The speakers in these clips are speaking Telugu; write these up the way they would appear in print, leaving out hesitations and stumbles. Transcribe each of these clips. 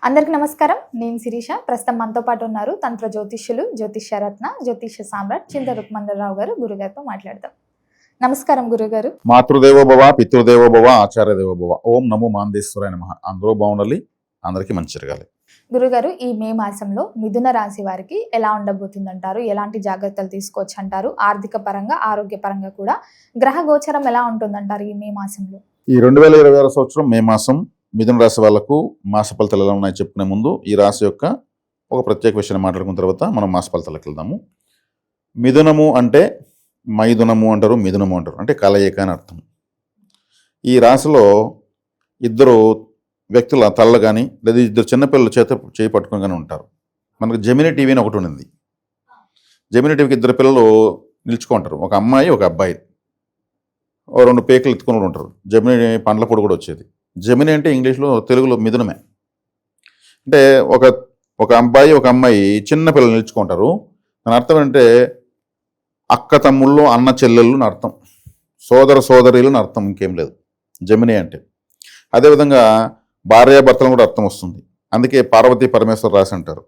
అందరికీ నమస్కారం. నేను శిరీష. ప్రస్తుతం మనతో పాటు ఉన్నారు తంత్ర జ్యోతిష్యులు, జ్యోతిష్యరత్న, జ్యోతిష్య సామ్రాట్ చింత రుక్మందరావు గారు. గురుగారితో మాట్లాడదాం. నమస్కారం గురుగారు. మాతృదేవో భవ, పితృదేవో భవ, ఆచార్య దేవో భవ. ఓం నమో మాందేశ్వరాయ నమః. అందరూ బాగుండాలి, అందరికీ మంచి జరగాలి. గురుగారు, ఈ మే మాసంలో మిథున రాశి వారికి ఎలా ఉండబోతుందంటారు? ఎలాంటి జాగ్రత్తలు తీసుకోవచ్చు అంటారు? ఆర్థిక పరంగా, ఆరోగ్య పరంగా కూడా గ్రహ గోచరం ఎలా ఉంటుందంటారు ఈ మే మాసంలో? ఈ 2026 సంవత్సరం మే మాసం మిథున రాశి వాళ్లకు మాస ఫలితాలు ఎలా ఉన్నాయో చెప్పుకునే ముందు ఈ రాశి యొక్క ఒక ప్రత్యేక విషయాన్ని మాట్లాడుకున్న తర్వాత మనం మాస ఫలితాలకు వెళ్దాము. మిథునము అంటే మైథునము అంటారు, మిథునము అంటారు, అంటే కలయిక అని అర్థం. ఈ రాశిలో ఇద్దరు వ్యక్తుల తల్ల కానీ లేదా ఇద్దరు చిన్నపిల్లల చేత చేయి పట్టుకుని కానీ ఉంటారు. మనకు జెమినీ టీవీ అని ఒకటి ఉంది. జెమినీ టీవీకి ఇద్దరు పిల్లలు నిలుచుకుంటారు, ఒక అమ్మాయి ఒక అబ్బాయి. ఓ రెండు పేకలు ఎత్తుకుని ఉంటారు. జెమినీ పండ్ల పొడి కూడా వచ్చేది. జెమినీ అంటే ఇంగ్లీష్లో, తెలుగులో మిథునమే. అంటే ఒక అబ్బాయి ఒక అమ్మాయి చిన్న పిల్లలు నిలుచుకుంటారు. దాని అర్థం ఏంటంటే అక్క తమ్ముళ్ళు, అన్న చెల్లెళ్ళు అని అర్థం, సోదర సోదరీలు అని అర్థం, ఇంకేం లేదు జెమినీ అంటే. అదేవిధంగా భార్యాభర్తలను కూడా అర్థం వస్తుంది. అందుకే పార్వతీ పరమేశ్వర రాశి అంటారు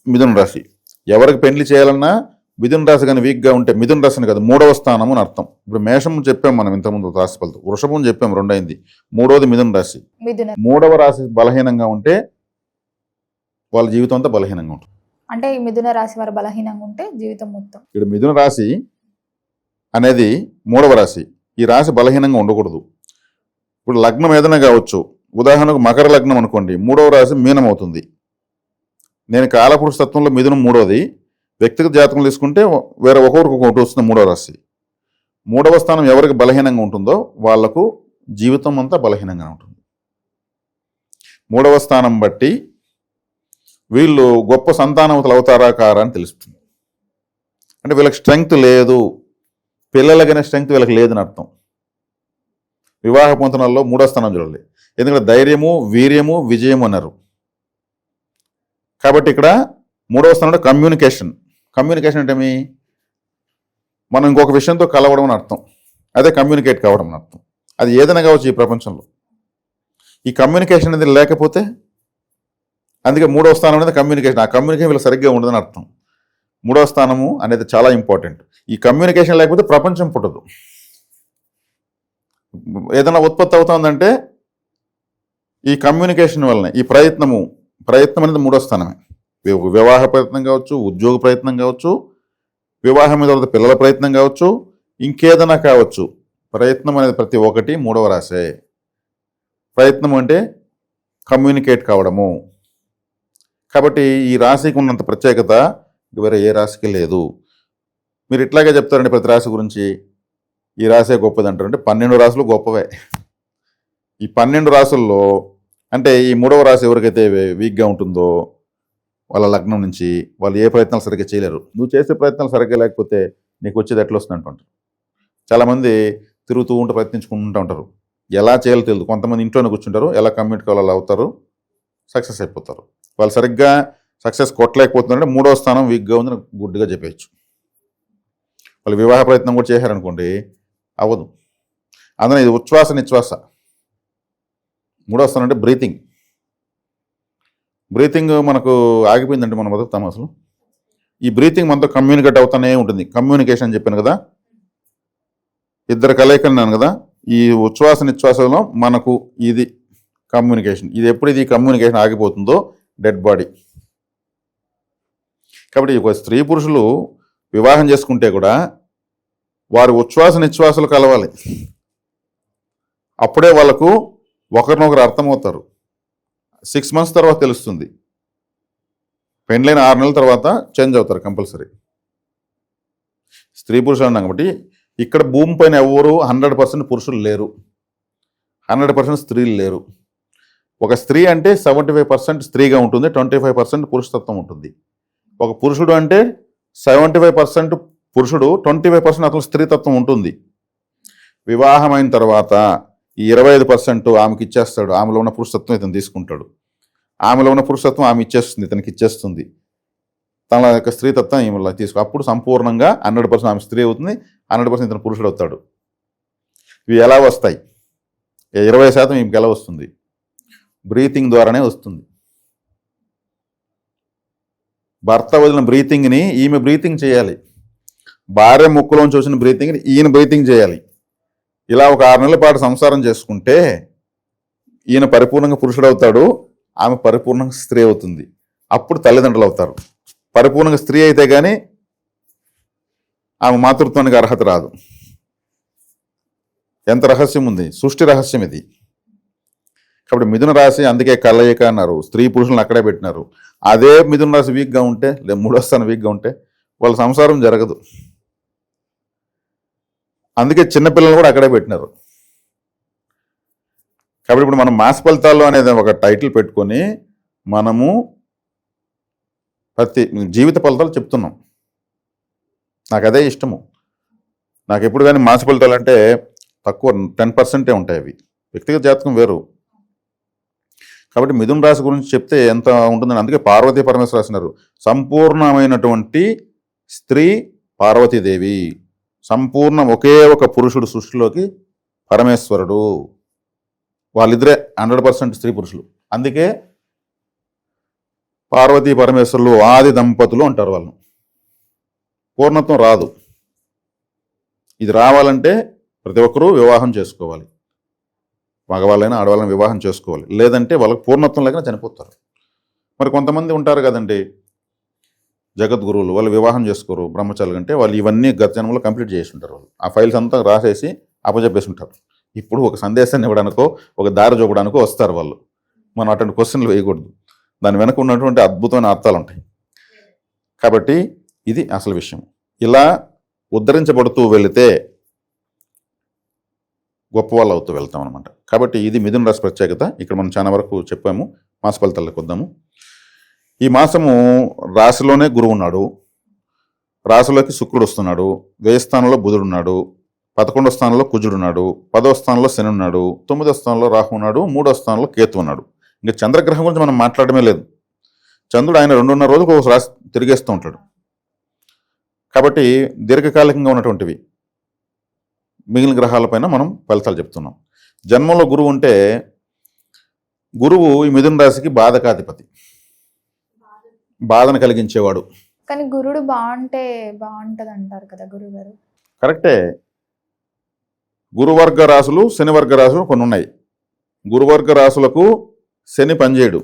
మిథున రాశి. ఎవరికి పెళ్లి చేయాలన్నా మిథున రాశి కానీ వీక్గా ఉంటే, మిథున రాశిని కాదు, 3వ స్థానం అని అర్థం. ఇప్పుడు మేషం చెప్పాం మనం ఇంతకుముందు రాశి ఫలితం, వృషభం చెప్పాం, రెండైంది, 3వది మిథున రాశి. 3వ రాశి బలహీనంగా ఉంటే వాళ్ళ జీవితం అంతా బలహీనంగా ఉంటుంది. అంటే ఈ మిథున రాశి వారు బలహీనంగా ఉంటే జీవితం మొత్తం. ఇక్కడ మిథున రాశి అనేది 3వ రాశి. ఈ రాశి బలహీనంగా ఉండకూడదు. ఇప్పుడు లగ్నం ఏదైనా కావచ్చు. ఉదాహరణకు మకర లగ్నం అనుకోండి, 3వ రాశి మీనం అవుతుంది. నేను కాలపురుష తత్వంలో మిథునం 3వది. వ్యక్తిగత జాతకం తీసుకుంటే వేరే ఒకరికి ఒకటి వస్తుంది 3వ రాశి. 3వ స్థానం ఎవరికి బలహీనంగా ఉంటుందో వాళ్లకు జీవితం అంతా బలహీనంగా ఉంటుంది. 3వ స్థానం బట్టి వీళ్ళు గొప్ప సంతానవతలు అవుతారా కారా అని తెలుస్తుంది. అంటే వీళ్ళకి స్ట్రెంగ్త్ లేదు, పిల్లలకనే స్ట్రెంగ్త్ వీళ్ళకి లేదని అర్థం. వివాహ పొంతనాల్లో 3వ స్థానం చూడాలి. ఎందుకంటే ధైర్యము, వీర్యము, విజయము అన్నారు. కాబట్టి ఇక్కడ 3వ స్థానంలో కమ్యూనికేషన్. కమ్యూనికేషన్ అంటే మనం ఇంకొక విషయంతో కలవడం అని అర్థం. అదే కమ్యూనికేట్ కావడం అని అర్థం. అది ఏదైనా కావచ్చు ఈ ప్రపంచంలో. ఈ కమ్యూనికేషన్ అనేది లేకపోతే, అందుకే 3వ స్థానం అనేది కమ్యూనికేషన్. ఆ కమ్యూనికేషన్ వీళ్ళు సరిగ్గా ఉండదని అర్థం. 3వ స్థానము అనేది చాలా ఇంపార్టెంట్. ఈ కమ్యూనికేషన్ లేకపోతే ప్రపంచం పుట్టదు. ఏదైనా ఉత్పత్తి అవుతుందంటే ఈ కమ్యూనికేషన్ వల్లనే. ఈ ప్రయత్నం అనేది 3వ స్థానమే. వివాహ ప్రయత్నం కావచ్చు, ఉద్యోగ ప్రయత్నం కావచ్చు, వివాహం తర్వాత పిల్లల ప్రయత్నం కావచ్చు, ఇంకేదైనా కావచ్చు. ప్రయత్నం అనేది ప్రతి ఒక్కటి 3వ రాశే. ప్రయత్నం అంటే కమ్యూనికేట్ కావడము. కాబట్టి ఈ రాశికి ఉన్నంత ప్రత్యేకత వేరే ఏ రాశికి లేదు. మీరు ఇట్లాగే చెప్తారండి ప్రతి రాశి గురించి, ఈ రాశే గొప్పది అంటారంటే 12 రాశులు గొప్పవే. ఈ 12 రాశుల్లో అంటే ఈ 3వ రాశి ఎవరికైతే వీక్గా ఉంటుందో వాళ్ళ లగ్నం నుంచి వాళ్ళు ఏ ప్రయత్నాలు సరిగ్గా చేయలేరు. నువ్వు చేసే ప్రయత్నాలు సరిగ్గా లేకపోతే నీకు వచ్చేది ఎట్లా వస్తుంది అంటుంటారు. చాలామంది తిరుగుతూ ఉంటూ ప్రయత్నించుకుంటూ ఉంటారు. ఎలా చేయాలో తెలియదు. కొంతమంది ఇంట్లోనే కూర్చుంటారు, ఎలా కమ్యూనికేట్ కావాలో అవుతారు, సక్సెస్ అయిపోతారు. వాళ్ళు సరిగ్గా సక్సెస్ కొట్టలేకపోతున్నారంటే 3వ స్థానం వీక్గా ఉందని గుడ్డుగా చెప్పేయచ్చు. వాళ్ళు వివాహ ప్రయత్నం కూడా చేశారనుకోండి, అవ్వదు. అందులో ఇది ఉచ్ఛ్వాస నిశ్వాస. 3వ స్థానం అంటే బ్రీతింగ్ మనకు ఆగిపోయిందంటే మనం బతుకుతాం అసలు. ఈ బ్రీతింగ్ మనతో కమ్యూనికేట్ అవుతానే ఉంటుంది. కమ్యూనికేషన్ అని చెప్పాను కదా, ఇద్దరు కలయిక అన్నాను కదా. ఈ ఉచ్ఛ్వాస నిశ్వాసంలో మనకు ఇది కమ్యూనికేషన్. ఇది ఎప్పుడు ఇది కమ్యూనికేషన్ ఆగిపోతుందో డెడ్ బాడీ. కాబట్టి ఒక స్త్రీ పురుషులు వివాహం చేసుకుంటే కూడా వారి ఉచ్ఛ్వాస నిశ్వాసాలు కలవాలి. అప్పుడే వాళ్ళకు ఒకరినొకరు అర్థమవుతారు. 6 months తర్వాత తెలుస్తుంది. పెండ్లైన 6 నెలల తర్వాత చేంజ్ అవుతారు కంపల్సరీ. స్త్రీ పురుషులు అన్నాం కాబట్టి ఇక్కడ భూమి పైన ఎవరు 100% పురుషులు లేరు, 100% స్త్రీలు లేరు. ఒక స్త్రీ అంటే 75% స్త్రీగా ఉంటుంది, 25% పురుషతత్వం ఉంటుంది. ఒక పురుషుడు అంటే 75% పురుషుడు, 25% అతను స్త్రీతత్వం ఉంటుంది. వివాహమైన తర్వాత ఈ 25% ఆమెకి ఇచ్చేస్తాడు. ఆమెలో ఉన్న పురుషతత్వం ఇతను తీసుకుంటాడు. ఆమెలో ఉన్న పురుషతత్వం ఆమె ఇచ్చేస్తుంది, ఇతనికి ఇచ్చేస్తుంది. తన యొక్క స్త్రీతత్వం ఈమె తీసుకు. అప్పుడు సంపూర్ణంగా 100% ఆమె స్త్రీ అవుతుంది, 100% ఇతను పురుషుడు అవుతాడు. ఇవి ఎలా వస్తాయి? 20% ఈమెకి ఎలా వస్తుంది? బ్రీతింగ్ ద్వారానే వస్తుంది. భర్త వదిలిన బ్రీతింగ్ని ఈమె బ్రీతింగ్ చేయాలి, భార్య ముక్కులోంచి వచ్చిన బ్రీతింగ్ని ఈయన బ్రీతింగ్ చేయాలి. ఇలా ఒక 6 నెలల పాటు సంసారం చేసుకుంటే ఈయన పరిపూర్ణంగా పురుషుడు అవుతాడు, ఆమె పరిపూర్ణంగా స్త్రీ అవుతుంది. అప్పుడు తల్లిదండ్రులు అవుతారు. పరిపూర్ణంగా స్త్రీ అయితే కానీ ఆమె మాతృత్వానికి అర్హత రాదు. ఎంత రహస్యం ఉంది, సృష్టి రహస్యం ఇది. కాబట్టి మిథున రాశి అందుకే కలయిక అన్నారు, స్త్రీ పురుషులను అక్కడే పెట్టినారు. అదే మిథున రాశి వీక్గా ఉంటే, లేదా 3వ స్థానం వీక్గా ఉంటే వాళ్ళ సంసారం జరగదు. అందుకే చిన్నపిల్లలు కూడా అక్కడే పెట్టినారు. కాబట్టి ఇప్పుడు మనం మాస ఫలితాల్లో అనేది ఒక టైటిల్ పెట్టుకొని మనము ప్రతి జీవిత ఫలితాలు చెప్తున్నాం. నాకు అదే ఇష్టము. నాకు ఎప్పుడు కానీ మాస ఫలితాలు అంటే తక్కువ 10% ఉంటాయి. అవి వ్యక్తిగత జాతకం వేరు. కాబట్టి మిథున రాశి గురించి చెప్తే ఎంత ఉంటుందని అందుకే పార్వతీ పరమేశ్వర రాసినారు. సంపూర్ణమైనటువంటి స్త్రీ పార్వతీదేవి, సంపూర్ణ ఒకే ఒక పురుషుడు సృష్టిలోకి పరమేశ్వరుడు. వాళ్ళిద్దరే 100% స్త్రీ పురుషులు. అందుకే పార్వతీ పరమేశ్వరులు ఆది దంపతులు అంటారు. వాళ్ళు పూర్ణత్వం రాదు. ఇది రావాలంటే ప్రతి ఒక్కరూ వివాహం చేసుకోవాలి. మగవాళ్ళైనా ఆడవాళ్ళని వివాహం చేసుకోవాలి, లేదంటే వాళ్ళకి పూర్ణత్వం లేకుండా చనిపోతారు. మరి కొంతమంది ఉంటారు కదండి జగద్గురువులు, వాళ్ళు వివాహం చేసుకోరు బ్రహ్మచారులు, అంటే వాళ్ళు ఇవన్నీ గత జన్మలో కంప్లీట్ చేసి ఉంటారు. వాళ్ళు ఆ ఫైల్స్ అంతా రాసేసి అప్పచెప్పేసి ఉంటారు. ఇప్పుడు ఒక సందేశాన్ని ఇవ్వడానికో ఒక దారి చూపడానికో వస్తారు వాళ్ళు. మనం అటువంటి క్వశ్చన్లు వేయకూడదు. దాని వెనక ఉన్నటువంటి అద్భుతమైన అర్థాలు ఉంటాయి. కాబట్టి ఇది అసలు విషయం. ఇలా ఉద్ధరించబడుతూ వెళితే గొప్ప వాళ్ళు అవుతూ వెళ్తాం అనమాట. కాబట్టి ఇది మిథున రాశి ప్రత్యేకత. ఇక్కడ మనం చాలా వరకు చెప్పాము. మాస ఫలితాలకు వద్దాము. ఈ మాసము రాశిలోనే గురువు ఉన్నాడు, రాశిలోకి శుక్రుడు వస్తున్నాడు, 10వ స్థానంలో బుధుడు ఉన్నాడు, 11వ స్థానంలో కుజుడు ఉన్నాడు, 10వ స్థానంలో శని ఉన్నాడు, 9వ స్థానంలో రాహు ఉన్నాడు, 3వ స్థానంలో కేతు ఉన్నాడు. ఇంకా చంద్రగ్రహం గురించి మనం మాట్లాడమే లేదు. చంద్రుడు ఆయన 2.5 రోజులకు ఒక రాశి తిరిగేస్తూ ఉంటాడు. కాబట్టి దీర్ఘకాలికంగా ఉన్నటువంటివి మిగిలిన గ్రహాలపైన మనం ఫలితాలు చెప్తున్నాం. జన్మంలో గురువు ఉంటే, గురువు ఈ మిథున రాశికి బాధకాధిపతి, బాధను కలిగించేవాడు. కానీ గురుడు బాగుంటే బాగుంటది అంటారు కదా గురువు గారు. కరెక్టే. గురువర్గ రాశులు శనివర్గ రాశులు కొన్ని ఉన్నాయి. గురువర్గ రాశులకు శని పనిచేయడు,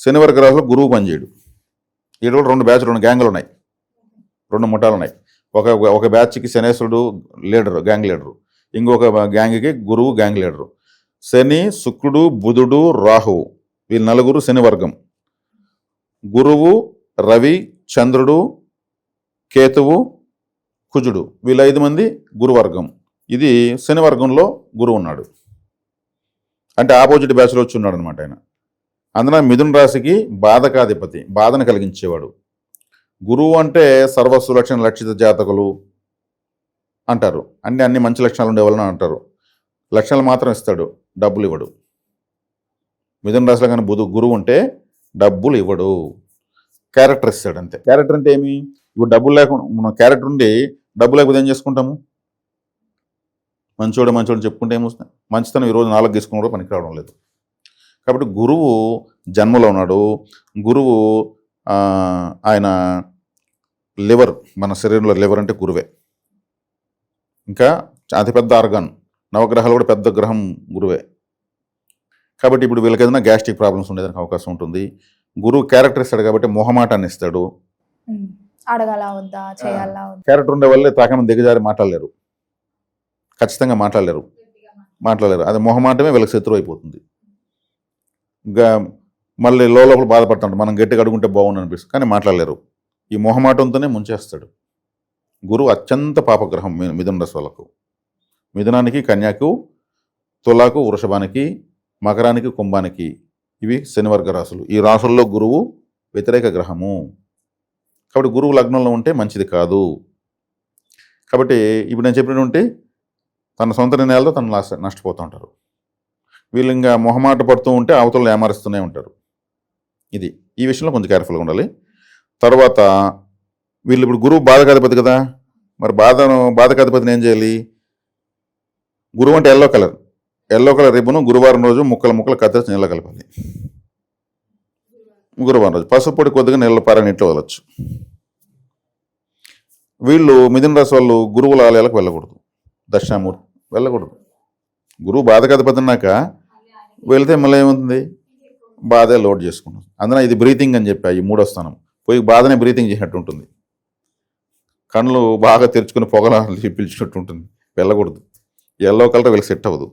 శనివర్గ రాశులకు గురువు పనిచేయడు. ఈ 2 బ్యాచ్లు 2 గ్యాంగులు ఉన్నాయి, 2 ముఠాలు ఉన్నాయి. ఒక బ్యాచ్కి శనేశ్వరుడు లీడరు, గ్యాంగ్ లీడరు, ఇంకొక గ్యాంగ్కి గురువు గ్యాంగ్ లీడరు. శని, శుక్రుడు, బుధుడు, రాహువు, వీళ్ళు 4 శని వర్గం. గురువు, రవి, చంద్రుడు, కేతువు, కుజుడు, వీళ్ళు 5 మంది గురువర్గం. ఇది శని వర్గంలో గురువు ఉన్నాడు, అంటే ఆపోజిట్ బ్యాచ్లో వచ్చి ఉన్నాడు అనమాట ఆయన. అందున మిథున రాశికి బాధకాధిపతి, బాధను కలిగించేవాడు. గురువు అంటే సర్వస్సు లక్షణ లక్షిత జాతకులు అంటారు. అన్ని మంచి లక్షణాలు ఉండేవాళ్ళని అంటారు. లక్షణాలు మాత్రం ఇస్తాడు, డబ్బులు ఇవ్వడు. మిథున రాశిలో కానీ గురువు ఉంటే డబ్బులు ఇవ్వడు, క్యారెక్టర్ ఇస్తాడు అంతే. క్యారెక్టర్ అంటే ఏమి? ఇప్పుడు డబ్బులు లేకుండా మన క్యారెక్టర్ ఉండి డబ్బు లేకపోతే ఏం చేసుకుంటాము? మంచోడు చెప్పుకుంటే ఏమొస్తుంది? మంచితనం ఈరోజు 4 తీసుకుని కూడా పనికి రావడం లేదు. కాబట్టి గురువు జన్మలో ఉన్నాడు. గురువు ఆయన లివర్, మన శరీరంలో లివర్ అంటే గురువే. ఇంకా అతిపెద్ద ఆర్గాన్, నవగ్రహాలు కూడా పెద్ద గ్రహం గురువే. కాబట్టి ఇప్పుడు వీళ్ళకి ఏదైనా గ్యాస్ట్రిక్ ప్రాబ్లమ్స్ ఉండేదానికి అవకాశం ఉంటుంది. గురువు క్యారెక్టర్ ఇస్తాడు కాబట్టి మొహమాటాన్ని ఇస్తాడు. అడగాలా వద్దా, చేయాలా వద్దా. క్యారెక్టర్ ఉండే వాళ్ళే తాకమని దిగజారి మాట్లాడలేరు, ఖచ్చితంగా మాట్లాడలేరు. అది మొహమాటమే వీళ్ళకి శత్రువు అయిపోతుంది. ఇంకా మళ్ళీ లోపల బాధపడుతుంటారు, మనం గట్టిగా అడుగుంటే బాగుండు అనిపిస్తుంది, కానీ మాట్లాడలేరు. ఈ మొహమాటంతోనే ముంచేస్తాడు. గురువు అత్యంత పాపగ్రహం మిథున రాశి వాళ్ళకు. మిథునానికి కన్యాకు, తులాకు వృషభానికి, మకరానికి కుంభానికి, ఇవి శనివర్గ రాశులు. ఈ రాశుల్లో గురువు వ్యతిరేక గ్రహము. కాబట్టి గురువు లగ్నంలో ఉంటే మంచిది కాదు. కాబట్టి ఇప్పుడు నేను చెప్పినటువంటి తన సొంత నిర్ణయాలతో తను నష్టపోతూ ఉంటారు. వీళ్ళు ఇంకా మొహమాట పడుతూ ఉంటే అవతల ఏమారుస్తూనే ఉంటారు. ఇది ఈ విషయంలో కొంచెం కేర్ఫుల్గా ఉండాలి. తర్వాత వీళ్ళు ఇప్పుడు గురువు బాధకాధిపతి కదా, మరి బాధకాధిపతిని ఏం చేయాలి? గురువు అంటే ఎల్లో కలర్ రిబ్బను గురువారం రోజు ముక్కలు కత్తిరించి నీళ్ళ కలపాలి. గురువారం రోజు పసుపు పొడి కొద్దిగా నీళ్ళ పార నీటిలో వదలచ్చు. వీళ్ళు మిథున రాశి వాళ్ళు గురువుల ఆలయాలకు వెళ్ళకూడదు, దక్షిణామూర్తి వెళ్ళకూడదు. గురువు బాధకధిపతినాక వెళితే మళ్ళీ ఏమవుతుంది, బాధే లోడ్ చేసుకుంటుంది. అందున ఇది బ్రీతింగ్ అని చెప్పా, ఈ 3వ స్థానం పోయి బాధనే బ్రీతింగ్ చేసినట్టు ఉంటుంది. కళ్ళు బాగా తెరుచుకుని పొగల పీల్చినట్టు ఉంటుంది, వెళ్ళకూడదు. ఎల్లో కలర్ వీళ్ళకి సెట్ అవ్వదు.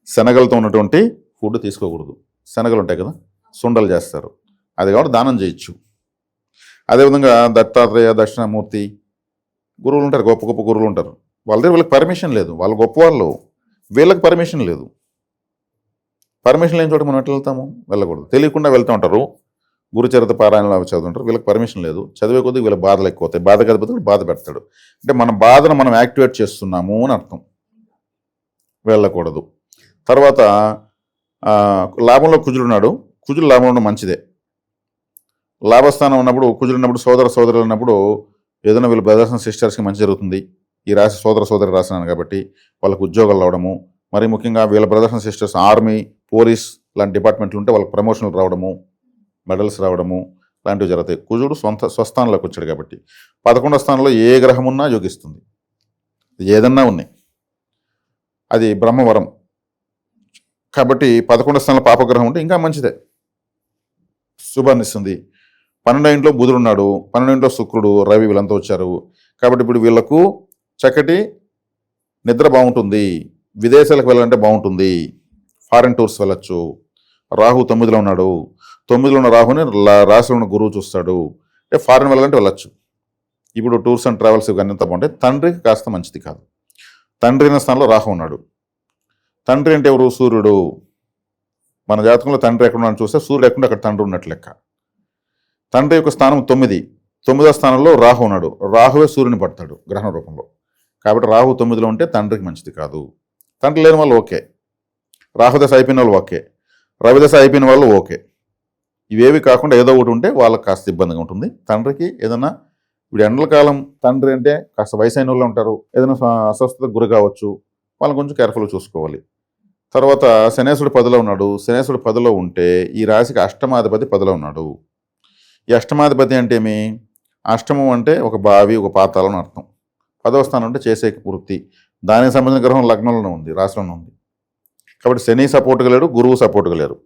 శనగలతో ఉన్నటువంటి ఫుడ్ తీసుకోకూడదు. శనగలు ఉంటాయి కదా, సుండలు చేస్తారు, అది కాబట్టి దానం చేయొచ్చు. అదేవిధంగా దత్తాత్రేయ, దక్షిణామూర్తి గురువులు ఉంటారు, గొప్ప గొప్ప గురువులు ఉంటారు, వాళ్ళ దగ్గర వీళ్ళకి పర్మిషన్ లేదు, వాళ్ళు గొప్పవాళ్ళు, వీళ్ళకి పర్మిషన్ లేదు. పర్మిషన్ లేని చోట మనం ఎట్లా వెళ్తాము, వెళ్ళకూడదు. తెలియకుండా వెళ్తూ ఉంటారు, గురుచరిత పారాయణలు అవి చదువుతుంటారు, వీళ్ళకి పర్మిషన్ లేదు. చదివే కొద్దీ వీళ్ళ బాధలు ఎక్కువ అవుతాయి, బాధ కదిపోతే బాధ పెడతాడు. అంటే మన బాధను మనం యాక్టివేట్ చేస్తున్నాము అని అర్థం, వెళ్ళకూడదు. తర్వాత లాభంలో కుజుడున్నాడు, కుజుడు లాభంలో ఉండడం మంచిదే. లాభస్థానం ఉన్నప్పుడు కుజుడున్నప్పుడు సోదరులు ఉన్నప్పుడు ఏదైనా వీళ్ళ బ్రదర్స్ అండ్ సిస్టర్స్కి మంచి జరుగుతుంది. ఈ రాశి సోదరి రాసినాను కాబట్టి వాళ్ళకు ఉద్యోగాలు రావడము, మరి ముఖ్యంగా వీళ్ళ brothers and sisters army, police లాంటి డిపార్ట్మెంట్లు ఉంటే వాళ్ళకి ప్రమోషన్లు రావడము, మెడల్స్ రావడము లాంటివి జరుగుతాయి. కుజుడు స్వస్థానంలోకి వచ్చాడు కాబట్టి 11వ స్థానంలో ఏ గ్రహం ఉన్నా యోగిస్తుంది, ఏదన్నా ఉన్నాయి, అది బ్రహ్మవరం కాబట్టి 11వ స్థానంలో పాపగ్రహం ఉంటే ఇంకా మంచిదే, శుభాన్ని ఇస్తుంది. 12వ ఇంట్లో బుధుడు ఉన్నాడు, 12వ ఇంట్లో శుక్రుడు, రవి వీళ్ళంతా వచ్చారు కాబట్టి ఇప్పుడు వీళ్ళకు చక్కటి నిద్ర బాగుంటుంది, విదేశాలకు వెళ్ళాలంటే బాగుంటుంది, ఫారిన్ టూర్స్ వెళ్ళచ్చు. రాహు 9లో ఉన్నాడు, 9లో ఉన్న రాహుని రాశిలో ఉన్న గురువు చూస్తాడు, అంటే ఫారిన్ వెళ్ళాలంటే వెళ్ళచ్చు. ఇప్పుడు టూర్స్ అండ్ ట్రావెల్స్ ఇవన్నీ అంతా బాగుంటాయి. తండ్రికి కాస్త మంచిది కాదు. తండ్రి అయిన స్థానంలో రాహు ఉన్నాడు. తండ్రి అంటే ఎవరు, సూర్యుడు. మన జాతకంలో తండ్రి ఎక్కడ ఉన్నాడు చూస్తే సూర్యుడు ఎక్కడ అక్కడ తండ్రి ఉన్నట్లు లెక్క. తండ్రి యొక్క స్థానం 9వ స్థానంలో రాహు ఉన్నాడు, రాహువే సూర్యుని పడతాడు గ్రహణ రూపంలో. కాబట్టి రాహు 9లో ఉంటే తండ్రికి మంచిది కాదు. తండ్రి లేని వాళ్ళు ఓకే, రాహుదశ అయిపోయిన వాళ్ళు ఓకే, రవిదశ అయిపోయిన వాళ్ళు ఓకే. ఇవేవి కాకుండా ఏదో ఒకటి ఉంటే వాళ్ళకి కాస్త ఇబ్బందిగా ఉంటుంది. తండ్రికి ఏదైనా ఇప్పుడు ఎండల కాలం తండ్రి అంటే కాస్త వయసైన వాళ్ళు ఉంటారు, ఏదైనా అస్వస్థతకు గురి కావచ్చు, వాళ్ళని కొంచెం కేర్ఫుల్గా చూసుకోవాలి. తర్వాత శనేశ్వరుడు 10లో ఉన్నాడు. శనేశ్వరుడు 10లో ఉంటే ఈ రాశికి అష్టమాధిపతి 10లో ఉన్నాడు. ఈ అష్టమాధిపతి అంటే ఏమి, అష్టమం అంటే ఒక బావి, ఒక పాతాళం అని అర్థం. 10వ స్థానం అంటే చేసే వృత్తి, దానికి సంబంధించిన గ్రహం లగ్నంలోనే ఉంది, రాశిలోనే ఉంది. కాబట్టి శని సపోర్ట్గా లేడు, గురువు సపోర్ట్గా లేరు.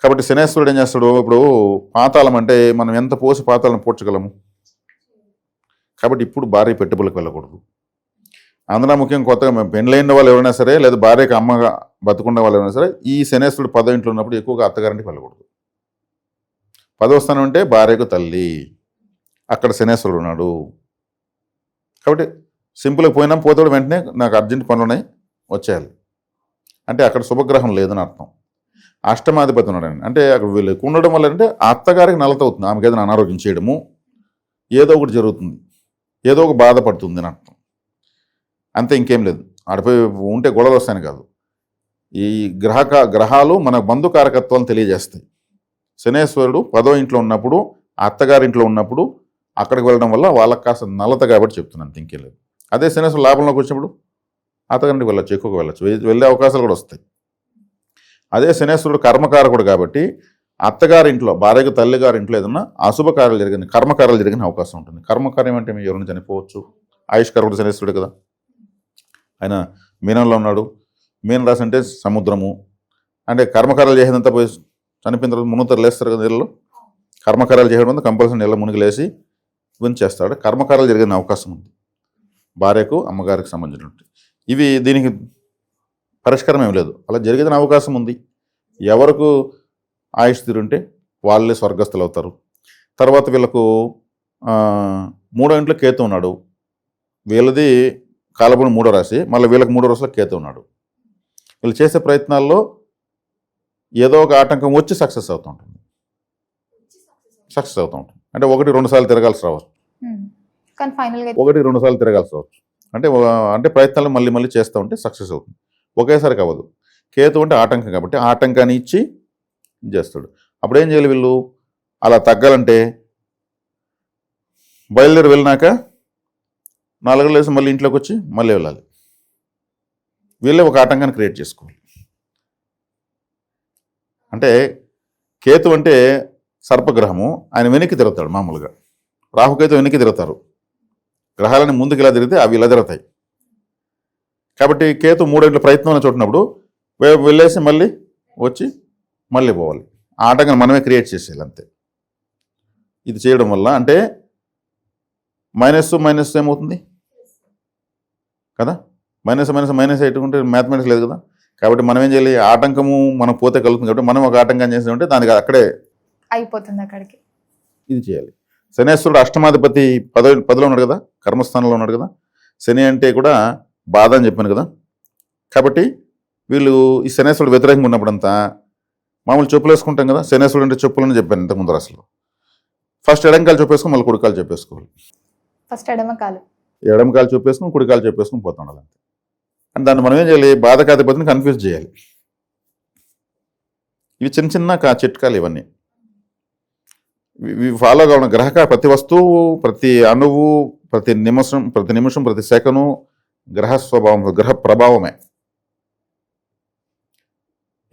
కాబట్టి శనేశ్వరుడు ఏం చేస్తాడు, ఇప్పుడు పాతాళం అంటే మనం ఎంత పోసి పాతాళం పూడ్చగలము. కాబట్టి ఇప్పుడు భార్య పెట్టుబడులకు వెళ్ళకూడదు. అందులో ముఖ్యంగా కొత్తగా పెళ్ళైన వాళ్ళు ఎవరైనా సరే, లేదా భార్యకి అమ్మగా బతుకున్న వాళ్ళు ఎవరైనా సరే, ఈ శనేశ్వరుడు 10వ ఇంట్లో ఉన్నప్పుడు ఎక్కువగా అత్తగారింటికి వెళ్ళకూడదు. 10వ స్థానం అంటే భార్యకు తల్లి, అక్కడ శనేశ్వరుడు ఉన్నాడు. కాబట్టి సింపుల్గా పోతాడు, వెంటనే నాకు అర్జెంట్ పనులు ఉన్నాయి వచ్చేయాలి అంటే అక్కడ శుభగ్రహం లేదని అర్థం. అష్టమాధిపతి ఉన్నాడండి అంటే అక్కడ వీళ్ళు ఎక్కువ ఉండడం వల్ల అంటే అత్తగారికి నలత అవుతుంది, ఆమెకి ఏదైనా అనారోగ్యం చేయడము, ఏదో ఒకటి జరుగుతుంది, ఏదో ఒక బాధపడుతుంది అని అర్థం. అంతే, ఇంకేం లేదు. ఆడిపోయి ఉంటే గొడవలు వస్తాయని కాదు. ఈ గ్రహాలు మన బంధుకారకత్వాలను తెలియజేస్తాయి. శనేశ్వరుడు 10వ ఇంట్లో ఉన్నప్పుడు, అత్తగారింట్లో ఉన్నప్పుడు అక్కడికి వెళ్ళడం వల్ల వాళ్ళకి కాస్త నలత కాబట్టి చెప్తున్నాను, ఇంకేం లేదు. అదే శనేశ్వరుడు లాభంలోకి వచ్చినప్పుడు అత్తగారింటికి వెళ్ళచ్చు, ఎక్కువగా వెళ్ళచ్చు, వెళ్ళే అవకాశాలు కూడా వస్తాయి. అదే శనేశ్వరుడు కర్మకారకుడు కాబట్టి అత్తగారింట్లో, భార్యకు తల్లిగారింట్లో ఏదన్నా అశుభ కార్యాలు జరిగిన, కర్మకార్యాలు జరిగిన అవకాశం ఉంటుంది. కర్మకార్యం అంటే మీరు ఎవరైనా చనిపోవచ్చు. ఆయుష్కరకుడు శనేశ్వరుడు కదా, ఆయన మీనంలో ఉన్నాడు. మీన రాశి అంటే సముద్రము, అంటే కర్మకార్యాలు చేసేదంతా పోయి చనిపోయిన తర్వాత మునుతరు లేస్తారు కదా నీళ్ళలో. కర్మకార్యాలు చేయడం కంపల్సరీ నీళ్ళ మునిగి లేసి చేస్తాడు. కర్మకార్యాలు జరిగిన అవకాశం ఉంది భార్యకు, అమ్మగారికి సంబంధించినటువంటి. ఇవి దీనికి పరిష్కారం ఏమి లేదు, అలా జరిగిన అవకాశం ఉంది. ఎవరికి ఆయుష్ తీరుంటే వాళ్ళే స్వర్గస్థులు అవుతారు. తర్వాత వీళ్ళకు 3వ ఇంట్లో కేతు ఉన్నాడు. వీళ్ళది కాలబుని 3వ రాశి, మళ్ళీ వీళ్ళకి 3వ రాశిలో కేతు ఉన్నాడు. వీళ్ళు చేసే ప్రయత్నాల్లో ఏదో ఒక ఆటంకం వచ్చి సక్సెస్ అవుతూ ఉంటుంది. అంటే 1-2 సార్లు తిరగాల్సి రావచ్చు, కానీ ఫైనల్గా 1-2 సార్లు తిరగాల్సి రావచ్చు. అంటే ప్రయత్నాలు మళ్ళీ మళ్ళీ చేస్తూ ఉంటే సక్సెస్ అవుతుంది, ఒకేసారి కావదు. కేతు అంటే ఆటంకం కాబట్టి ఆటంకాన్ని ఇచ్చి చేస్తాడు. అప్పుడు ఏం చేయాలి వీళ్ళు, అలా తగ్గాలంటే బయలుదేరి వెళ్ళినాక 4 గంటలు వేసి మళ్ళీ ఇంట్లోకి వచ్చి మళ్ళీ వెళ్ళాలి. వీళ్ళే ఒక ఆటంకాన్ని క్రియేట్ చేసుకోవాలి. అంటే కేతు అంటే సర్పగ్రహము ఆయన వెనక్కి తిరుగుతాడు మామూలుగా. రాహుకైతే వెనక్కి తిరుగుతారు. గ్రహాలని ముందుకు ఇలా తిరిగితే అవి ఇలా తిరుగుతాయి. కాబట్టి కేతు 3 గంటల ప్రయత్నం చూడినప్పుడు వెళ్ళేసి మళ్ళీ వచ్చి మళ్ళీ పోవాలి. ఆ ఆటంకాన్ని మనమే క్రియేట్ చేసేయాలి అంతే. ఇది చేయడం వల్ల అంటే మైనస్ ఏమవుతుంది కదా, మైనస్ ఎట్టుకుంటే మ్యాథమెటిక్స్ లేదు కదా. కాబట్టి మనం ఏం చేయాలి, ఆటంకము మనం పోతే కలుగుతుంది కాబట్టి మనం ఒక ఆటంకం చేసినట్టే దానికి అక్కడే అయిపోతుంది అక్కడికి. ఇది చేయాలి. శనేశ్వరుడు అష్టమాధిపతి 10లో ఉన్నాడు కదా, కర్మస్థానంలో ఉన్నాడు కదా. శని అంటే కూడా బాధ అని చెప్పాను కదా. కాబట్టి వీళ్ళు ఈ శనేశ్వరుడు వ్యతిరేకంగా ఉన్నప్పుడంతా మామూలు చెప్పులు వేసుకుంటాం కదా. శనేశ్వరుడు అంటే చెప్పులు అని చెప్పాను ఇంతకుముందు. అసలు ఫస్ట్ ఎడంకాలు చెప్పేసుకుని మళ్ళీ కుడికాలు చెప్పేసుకోవాలి. ఫస్ట్ ఎడమకాలు చెప్పేసుకుని కుడికాలు చెప్పేసుకుని పోతా ఉండాలి అంతే. అంటే దాన్ని మనం ఏం చేయాలి, బాధకాధిపతిని కన్ఫ్యూజ్ చేయాలి. ఇవి చిన్న చిన్న చిట్కాలు ఇవన్నీ. ఇవి ఫాలో కావడం. ప్రతి వస్తువు, ప్రతి అణువు, ప్రతి నిమిషం, ప్రతి సెకను గ్రహ స్వభావం, గ్రహ ప్రభావమే.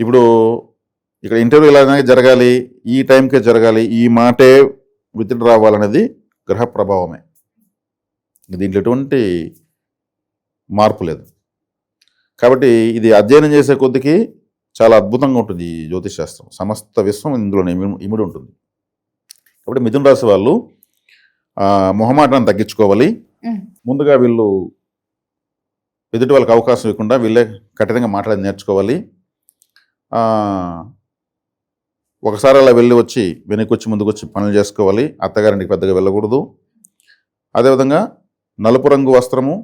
ఇప్పుడు ఇక్కడ ఇంటర్వ్యూ ఇలాగే జరగాలి, ఈ టైంకే జరగాలి, ఈ మాటే విత్డ్రా రావాలనేది గ్రహ ప్రభావమే. దీంట్లో ఎటువంటి మార్పు లేదు. కాబట్టి ఇది అధ్యయనం చేసే కొద్దికి చాలా అద్భుతంగా ఉంటుంది ఈ జ్యోతిష్ శాస్త్రం. సమస్త విశ్వం ఇందులో ఇమిడి ఉంటుంది. కాబట్టి మిథున రాశి వాళ్ళు మొహమాటాన్ని తగ్గించుకోవాలి. ముందుగా వీళ్ళు ఎదుటి వాళ్ళకి అవకాశం ఇవ్వకుండా వీళ్ళే కఠినంగా మాట్లాడి నేర్చుకోవాలి. ఒకసారి అలా వెళ్ళి వచ్చి వెనక్కి వచ్చి ముందుకు వచ్చి పనులు చేసుకోవాలి. అత్తగారింటికి పెద్దగా వెళ్ళకూడదు. అదేవిధంగా నలుపు రంగు వస్త్రము,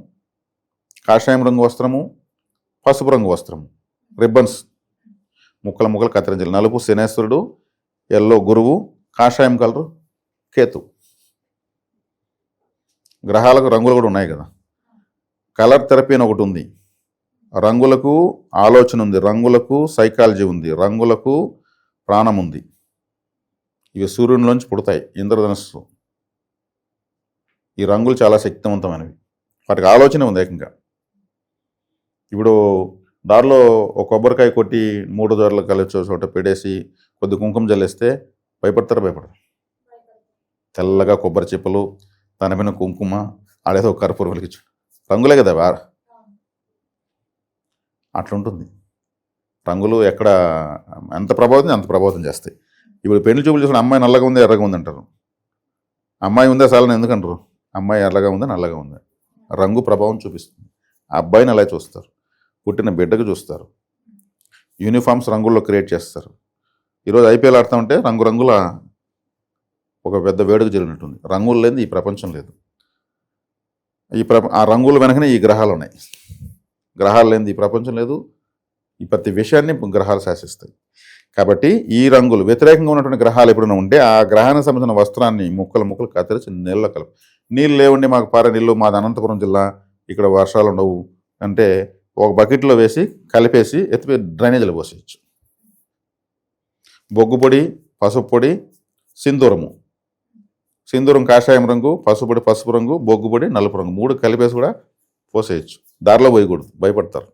కాషాయం రంగు వస్త్రము, పసుపు రంగు వస్త్రము, రిబ్బన్స్ ముక్కలు కత్తిరించాలి. నలుపు శనేశ్వరుడు, ఎల్లో గురువు, కాషాయం కలరు కేతు. గ్రహాలకు రంగులు కూడా ఉన్నాయి కదా. కలర్ థెరపీ అని ఒకటి ఉంది. రంగులకు ఆలోచన ఉంది, రంగులకు సైకాలజీ ఉంది, రంగులకు ప్రాణం ఉంది. ఇవి సూర్యునిలోంచి పుడతాయి. ఇంద్రధనస్సు. ఈ రంగులు చాలా శక్తివంతమైనవి. వాటికి ఆలోచన ఉంది ఏకంగా. ఇప్పుడు దారిలో ఒక కొబ్బరికాయ కొట్టి 3 దోరలు కలిసి చోట పెట్టేసి కొద్ది కుంకుమ జల్లేస్తే భయపడరు. తెల్లగా కొబ్బరి చిప్పలు, దాని పైన కుంకుమ, ఆడేదో కర్పూరం వెలిగించు. రంగులే కదా అట్లుంటుంది. రంగులు ఎక్కడ ఎంత ప్రభావితం చేస్తాయి. ఇప్పుడు పెళ్లి చూపులు చూసిన అమ్మాయి నల్లగా ఉంది, ఎర్రగా ఉంది అంటారు. అమ్మాయి ఉందా చాలని ఎందుకంటారు? అమ్మాయి ఎర్రగా ఉందా, నల్లగా ఉందా, రంగు ప్రభావం చూపిస్తుంది. ఆ అబ్బాయిని అలా చూస్తారు, పుట్టిన బిడ్డకు చూస్తారు. యూనిఫామ్స్ రంగుల్లో క్రియేట్ చేస్తారు. ఈరోజు ఐపీఎల్ ఆడుతూ ఉంటే రంగురంగుల ఒక పెద్ద వేడుక జరిగినట్టుంది. రంగులు లేని ఈ ప్రపంచం లేదు. ఆ రంగుల వెనకనే ఈ గ్రహాలు ఉన్నాయి. గ్రహాలు లేని ఈ ప్రపంచం లేదు. ఈ ప్రతి విషయాన్ని గ్రహాలు శాసిస్తాయి. కాబట్టి ఈ రంగులు వ్యతిరేకంగా ఉన్నటువంటి గ్రహాలు ఎప్పుడైనా ఉంటే ఆ గ్రహానికి సంబంధించిన వస్త్రాన్ని ముక్కలు కత్తిరించి నీళ్ళలో కలుపు. నీళ్ళు లేవండి మాకు పారే నీళ్ళు, మాది అనంతపురం జిల్లా, ఇక్కడ వర్షాలు ఉండవు అంటే ఒక బకెట్లో వేసి కలిపేసి ఎత్తిపోయి డ్రైనేజీలో పోసేయచ్చు. బొగ్గు పొడి, పసుపు పొడి, సింధూరం కాషాయం రంగు, పసుపు రంగు, బొగ్గు పొడి నలుపు రంగు 3 కలిపేసి కూడా పోసేయచ్చు. దారిలో పోయకూడదు, భయపడతారు.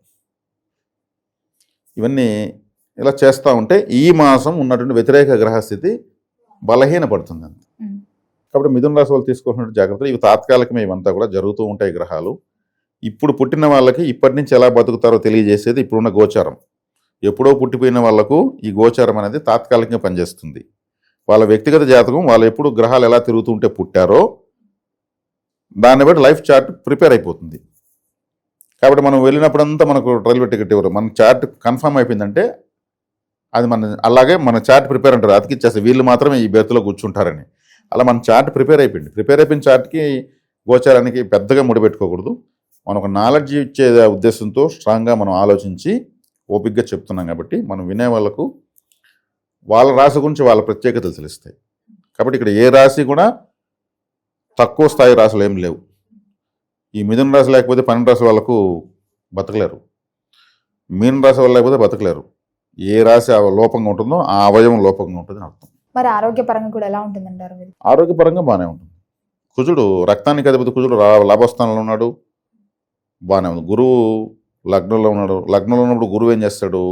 ఇవన్నీ ఇలా చేస్తూ ఉంటే ఈ మాసం ఉన్నటువంటి వ్యతిరేక గ్రహస్థితి బలహీనపడుతుంది అంత. కాబట్టి మిథున రాశి వాళ్ళు తీసుకోవాల్సిన జాగ్రత్తలు ఇవి తాత్కాలికమే. ఇవంతా కూడా జరుగుతూ ఉంటాయి గ్రహాలు. ఇప్పుడు పుట్టిన వాళ్ళకి ఇప్పటి నుంచి ఎలా బతుకుతారో తెలియజేసేది ఇప్పుడున్న గోచారం. ఎప్పుడో పుట్టిపోయిన వాళ్లకు ఈ గోచారం అనేది తాత్కాలికంగా పనిచేస్తుంది. వాళ్ళ వ్యక్తిగత జాతకం, వాళ్ళు ఎప్పుడు గ్రహాలు ఎలా తిరుగుతుంటే పుట్టారో దాన్ని బట్టి లైఫ్ చార్ట్ ప్రిపేర్ అయిపోతుంది. కాబట్టి మనం వెళ్ళినప్పుడంతా మనకు రైల్వే టికెట్ ఇవ్వరు. మన చార్ట్ కన్ఫర్మ్ అయిపోయిందంటే అది అలాగే మన చార్ట్ ప్రిపేర్ అంటారు, అతికిచ్చేస్తారు. వీళ్ళు మాత్రమే ఈ బెర్త్లో కూర్చుంటారని. అలా మన చార్ట్ ప్రిపేర్ అయిపోయిన చార్ట్కి గోచారానికి పెద్దగా ముడిపెట్టుకోకూడదు. మనం ఒక నాలెడ్జ్ ఇచ్చే ఉద్దేశంతో స్ట్రాంగ్గా మనం ఆలోచించి ఓపిక్గా చెప్తున్నాం. కాబట్టి మనం వినే వాళ్ళకు వాళ్ళ రాశి గురించి వాళ్ళ ప్రత్యేకతలు తెలుస్తాయి. కాబట్టి ఇక్కడ ఏ రాశి కూడా తక్కువ స్థాయి రాశులు ఏం లేవు. ఈ మిథున రాశి లేకపోతే 12 రాశి వాళ్ళకు బతకలేరు. మీన రాశి వాళ్ళు లేకపోతే బతకలేరు. ఏ రాశి లోపంగా ఉంటుందో ఆ అవయవం లోపంగా ఉంటుంది అని అర్థం. మరి ఆరోగ్యపరంగా కూడా ఎలా ఉంటుందంటారు? ఆరోగ్యపరంగా బాగానే ఉంటుంది. కుజుడు రక్తానికి అధిపతి కుజుడు లాభస్థానంలో ఉన్నాడు, బాగానే ఉంది. గురువు లగ్నంలో ఉన్నాడు. లగ్నంలో ఉన్నప్పుడు గురువు ఏం చేస్తాడు?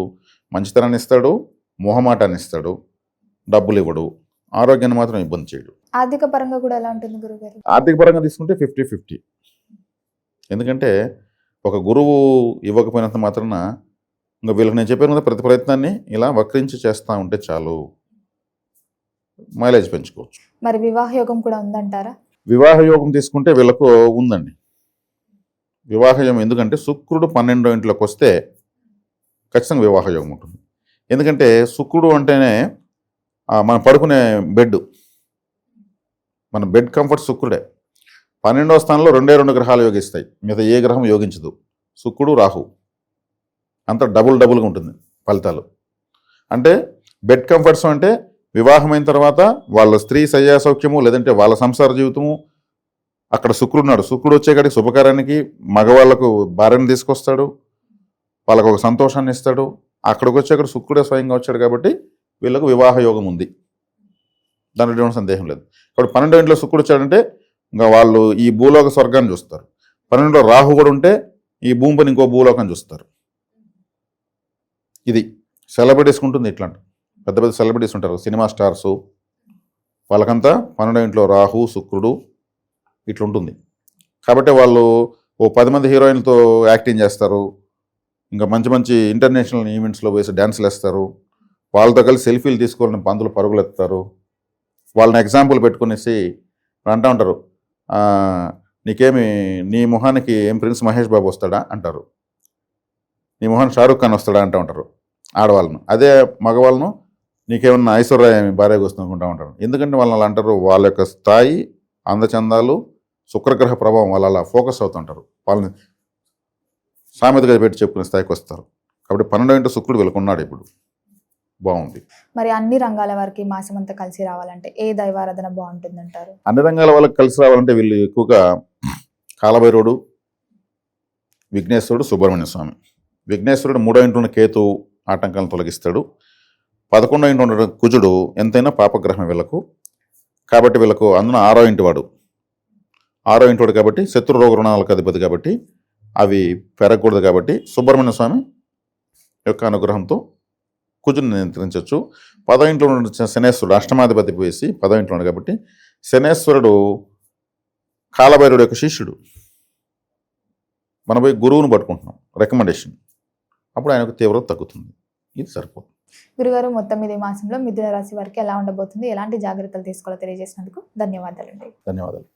మంచితనాన్ని ఇస్తాడు, మొహమాటాన్ని ఇస్తాడు, డబ్బులు ఇవ్వడు. ఆరోగ్యాన్ని మాత్రం ఇబ్బంది చేయడు. ఆర్థిక పరంగా కూడా ఎలా ఉంటుంది గురుగారు? ఆర్థిక పరంగా తీసుకుంటే 50-50. ఎందుకంటే ఒక గురువు ఇవ్వకపోయినంత మాత్రాన ఇంకా వీళ్ళకి నేను చెప్పాను కదా, ప్రతి ప్రయత్నాన్ని ఇలా వక్రించి చేస్తూ ఉంటే చాలు, మైలేజ్ పెంచుకోవచ్చు. మరి వివాహ యోగం కూడా ఉందంటారా? వివాహ యోగం తీసుకుంటే వీళ్ళకు ఉందండి వివాహ యోగం. ఎందుకంటే శుక్రుడు 12వ ఇంట్లోకి వస్తే ఖచ్చితంగా వివాహ యోగం ఉంటుంది. ఎందుకంటే శుక్రుడు అంటేనే మనం పడుకునే బెడ్, మన బెడ్ కంఫర్ట్ శుక్రుడే. 12వ స్థానంలో 2 గ్రహాలు యోగిస్తాయి, మిగతా ఏ గ్రహం యోగించదు. శుక్రుడు రాహు అంతా డబుల్గా ఉంటుంది ఫలితాలు. అంటే బెడ్ కంఫర్ట్స్ అంటే వివాహమైన తర్వాత వాళ్ళ స్త్రీ శయ్యా సౌఖ్యము, లేదంటే వాళ్ళ సంసార జీవితము. అక్కడ శుక్రుడు ఉన్నాడు, శుక్రుడు వచ్చేకాడికి శుభకార్యానికి మగవాళ్ళకు భార్యను తీసుకొస్తాడు, వాళ్ళకు ఒక సంతోషాన్ని ఇస్తాడు. అక్కడికి వచ్చేక్కడ శుక్రుడే స్వయంగా వచ్చాడు కాబట్టి వీళ్ళకు వివాహ యోగం ఉంది, దాంట్లో ఎటువంటి సందేహం లేదు. కాబట్టి 12వ ఇంట్లో శుక్రుడు వచ్చాడంటే ఇంకా వాళ్ళు ఈ భూలోక స్వర్గాన్ని చూస్తారు. 12లో రాహు కూడా ఉంటే ఈ భూమిపైన ఇంకో భూలోకం చూస్తారు. ఇది సెలబ్రిటీస్కి ఉంటుంది. ఇట్లాంటి పెద్ద పెద్ద సెలబ్రిటీస్ ఉంటారు, సినిమా స్టార్సు, వాళ్ళకంతా 12వ ఇంట్లో రాహు శుక్రుడు ఇట్లా ఉంటుంది. కాబట్టి వాళ్ళు ఓ 10 మంది హీరోయిన్లతో యాక్టింగ్ చేస్తారు, ఇంకా మంచి మంచి ఇంటర్నేషనల్ ఈవెంట్స్లో వేసి డ్యాన్సులు వేస్తారు, వాళ్ళతో కలిసి సెల్ఫీలు తీసుకోవాలని పందులు పరుగులు ఎత్తారు. వాళ్ళని ఎగ్జాంపుల్ పెట్టుకునేసి అంటూ ఉంటారు, నీకేమి నీ మొహానికి ఏం ప్రిన్స్ మహేష్ బాబు వస్తాడా అంటారు, నీ మొహానికి షారూఖ్ ఖాన్ వస్తాడా అంటూ ఉంటారు ఆడవాళ్ళను. అదే మగవాళ్ళను నీకేమన్నా ఐశ్వర్య భార్యగా వస్తుంది అనుకుంటా ఉంటారు. ఎందుకంటే వాళ్ళని అలా అంటారు, వాళ్ళ యొక్క స్థాయి అందచందాలు శుక్రగ్రహ ప్రభావం వాళ్ళు అలా ఫోకస్ అవుతుంటారు, వాళ్ళని సామెతగా పెట్టి చెప్పుకునే స్థాయికి వస్తారు. కాబట్టి 12వ ఇంట్లో శుక్రుడు వీళ్ళకున్నాడు, ఇప్పుడు బాగుంది. మరి అన్ని రంగాల వారికి మాసం అంతా కలిసి రావాలంటే ఏ దైవారాధన బాగుంటుందంటారు? అన్ని రంగాల వాళ్ళకి కలిసి రావాలంటే వీళ్ళు ఎక్కువగా కాలభైరవుడు, విఘ్నేశ్వరుడు, సుబ్రహ్మణ్య స్వామి. విఘ్నేశ్వరుడు 3వ ఇంట్లో ఉన్న కేతు ఆటంకాలను తొలగిస్తాడు. 11వ ఇంట్లో ఉన్న కుజుడు ఎంతైనా పాపగ్రహం వీళ్ళకు, కాబట్టి వీళ్ళకు అందున 6వ ఇంటి వాడు, 6వ ఇంటి వాడు కాబట్టి శత్రు రోగ రుణాలకు అధిపతి కాబట్టి అవి పెరగకూడదు. కాబట్టి సుబ్రహ్మణ్య స్వామి యొక్క అనుగ్రహంతో కుజుని నియంత్రించవచ్చు. 10వ ఇంట్లో ఉన్న శనేశ్వరుడు అష్టమాధిపతి వేసి 10వ ఇంట్లో ఉన్నాడు కాబట్టి శనేశ్వరుడు కాలభైరుడు యొక్క శిష్యుడు. మనం పోయి గురువును పట్టుకుంటున్నాం రికమెండేషన్, అప్పుడు ఆయనకు తీవ్రత తగ్గుతుంది. ఇది సరిపోతుంది. గురుగారు, మొత్తం మీద ఈ మాసంలో మిథున రాశి వారికి ఎలా ఉండబోతుంది, ఎలాంటి జాగ్రత్తలు తీసుకోవాలో తెలియజేసినందుకు ధన్యవాదాలండి. ధన్యవాదాలు.